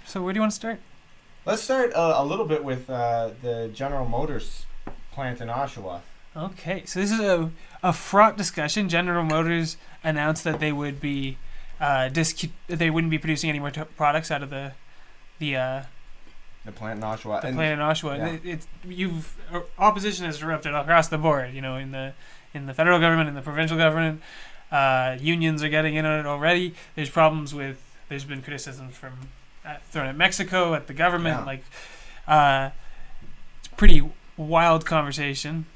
So where do you want to start? Let's start a little bit with the General Motors plant in Oshawa. Okay, so this is a fraught discussion. General Motors announced that they would be they wouldn't be producing any more products out of the The plant in Oshawa. the plant in Oshawa. Yeah. Opposition has erupted across the board. You know, in the federal government, in the provincial government, unions are getting in on it already. There's problems with. There's been criticisms thrown at Mexico, at the government. Yeah. It's a pretty wild conversation.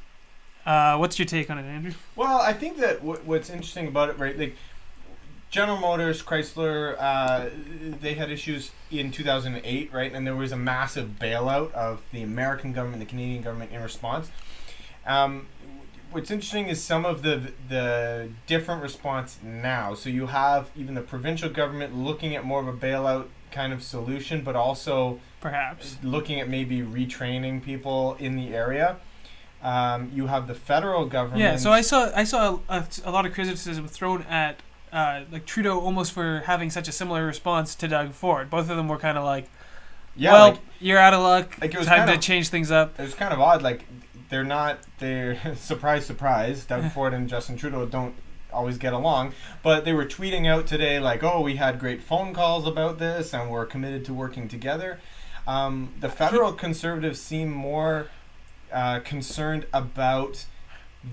What's your take on it, Andrew? Well, I think that what's interesting about it, right? Like General Motors, Chrysler, they had issues in 2008, right? And there was a massive bailout of the American government, the Canadian government in response. What's interesting is some of the different response now. So you have even the provincial government looking at more of a bailout kind of solution, but also Perhaps looking at maybe retraining people in the area. You have the federal government. Yeah, so I saw a lot of criticism thrown at like Trudeau almost for having such a similar response to Doug Ford. Both of them were kind of like, yeah, well, you're out of luck. Like it was Time to change things up. It was kind of odd. Like they're surprise, surprise. Doug Ford and Justin Trudeau don't always get along, but they were tweeting out today like, oh, we had great phone calls about this and we're committed to working together. The federal conservatives seem more concerned about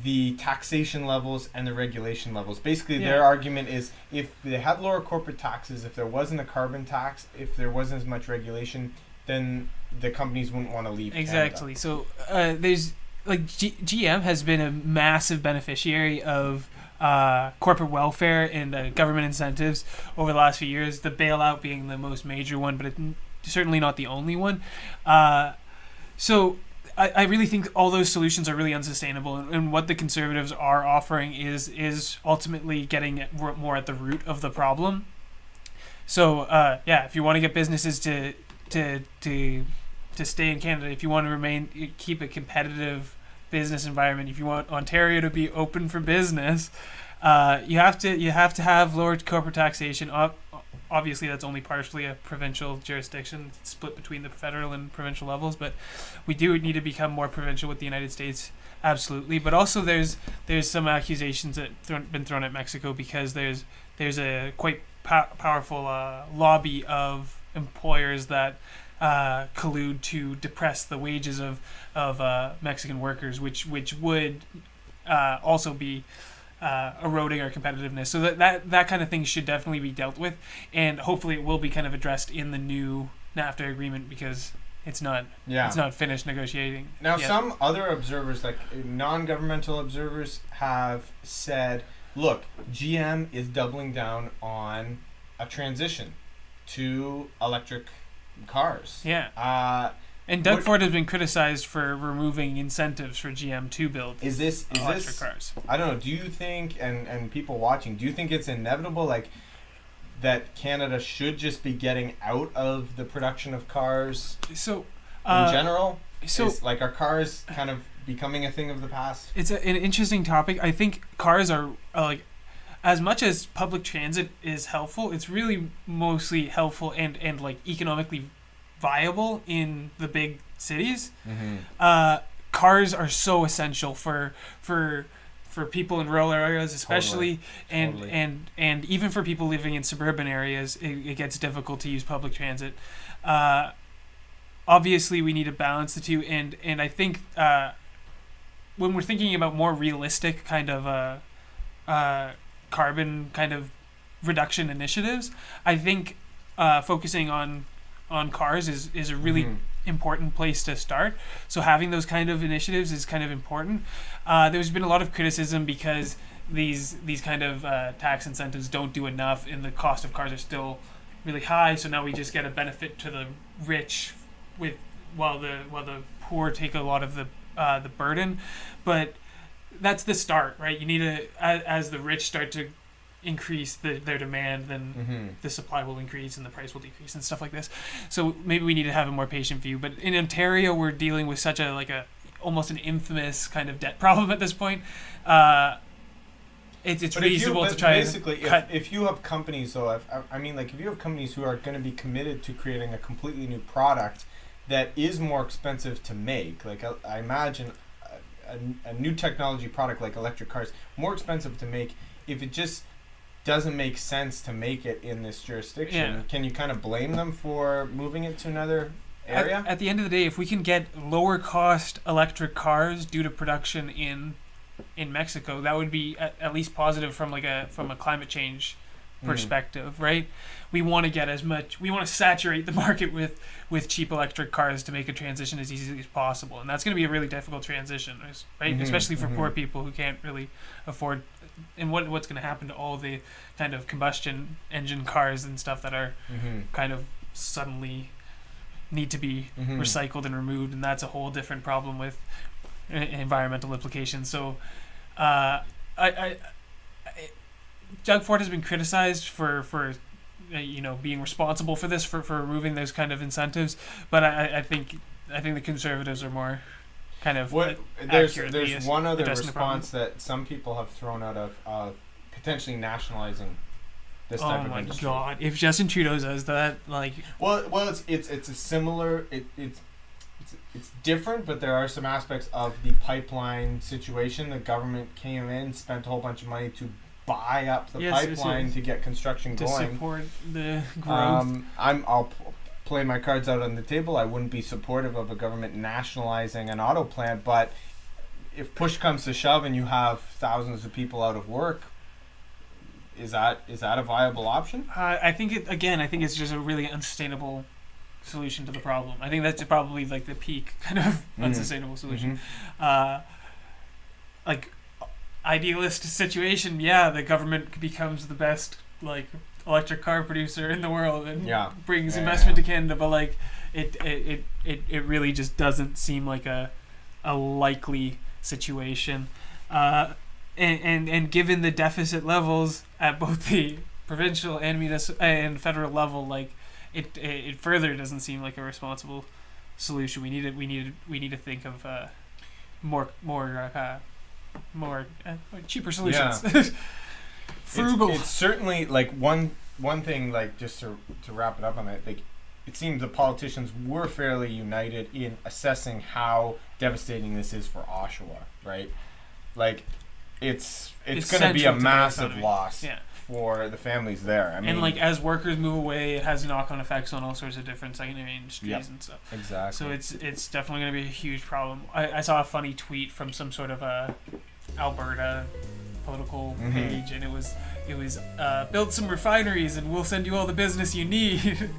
the taxation levels and the regulation levels. Basically, their argument is if they had lower corporate taxes, if there wasn't a carbon tax, if there wasn't as much regulation, then the companies wouldn't want to leave Exactly. Canada. So there's like GM has been a massive beneficiary of corporate welfare and government incentives over the last few years. The bailout being the most major one, but it's certainly not the only one. So I really think all those solutions are really unsustainable, and what the Conservatives are offering is ultimately getting more at the root of the problem. So if you want to get businesses to stay in Canada, if you want to keep a competitive business environment, if you want Ontario to be open for business, you have to have lower corporate taxation. Obviously, that's only partially a provincial jurisdiction. It's split between the federal and provincial levels, but we do need to become more provincial with the United States, absolutely. But also, there's some accusations that been thrown at Mexico because there's a quite powerful lobby of employers that collude to depress the wages of Mexican workers, which would also be eroding our competitiveness. So that kind of thing should definitely be dealt with, and hopefully it will be kind of addressed in the new NAFTA agreement because it's not finished negotiating Now yet. Some other observers, like non-governmental observers, have said, look, GM is doubling down on a transition to electric cars. And Doug Ford has been criticized for removing incentives for GM to build electric cars. I don't know. Do you think, and people watching, do you think it's inevitable, like, that Canada should just be getting out of the production of cars in general? So, is, like, are cars kind of becoming a thing of the past? It's an interesting topic. I think cars are like, as much as public transit is helpful, it's really mostly helpful and like economically viable in the big cities. Mm-hmm. Cars are so essential for people in rural areas, especially, and even for people living in suburban areas, it gets difficult to use public transit. Obviously, we need to balance the two, and I think when we're thinking about more realistic kind of carbon kind of reduction initiatives, I think focusing on cars is a really important place to start. So having those kind of initiatives is kind of important. There's been a lot of criticism because these kind of tax incentives don't do enough, and the cost of cars are still really high. So now we just get a benefit to the rich, while the poor take a lot of the burden. But that's the start, right? You need to, as the rich start to increase their demand, then the supply will increase and the price will decrease and stuff like this. So maybe we need to have a more patient view. But in Ontario, we're dealing with such a almost an infamous kind of debt problem at this point. it's But reasonable to try basically, and cut. if you have companies, though, if you have companies who are going to be committed to creating a completely new product that is more expensive to make, like I imagine a new technology product like electric cars, more expensive to make, if it just doesn't make sense to make it in this jurisdiction, can you kind of blame them for moving it to another area? At the end of the day, if we can get lower cost electric cars due to production in Mexico, that would be at least positive from a climate change perspective, right? We want to get we want to saturate the market with cheap electric cars to make a transition as easy as possible, and that's going to be a really difficult transition, right? Especially for poor people who can't really afford. And what's going to happen to all the kind of combustion engine cars and stuff that are kind of suddenly need to be recycled and removed, and that's a whole different problem with environmental implications. So Doug Ford has been criticized for being responsible for this, for removing those kind of incentives, but I think the Conservatives are more kind of there's one other response that some people have thrown out of potentially nationalizing this type of industry. Oh my God! If Justin Trudeau does that, it's a similar. It's different, but there are some aspects of the pipeline situation. The government came in, spent a whole bunch of money to buy up the pipeline to get construction going. To support the growth. I'll play my cards out on the table. I wouldn't be supportive of a government nationalizing an auto plant, but if push comes to shove and you have thousands of people out of work, is that a viable option? I think it's just a really unsustainable solution to the problem. I think that's probably like the peak kind of unsustainable solution. Idealist situation, the government becomes the best electric car producer in the world and brings investment to Canada, but it really just doesn't seem like a likely situation. And given the deficit levels at both the provincial and federal level, it further doesn't seem like a responsible solution. We need to think of more cheaper solutions. Yeah. Frugal. It's certainly one thing, just to wrap it up on it. It seems the politicians were fairly united in assessing how devastating this is for Oshawa, right? It's going to be a massive loss for the families there. I mean, as workers move away, it has knock-on effects on all sorts of different secondary industries and stuff. Exactly. So it's definitely going to be a huge problem. I saw a funny tweet from some sort of Alberta political page, and it was build some refineries and we'll send you all the business you need.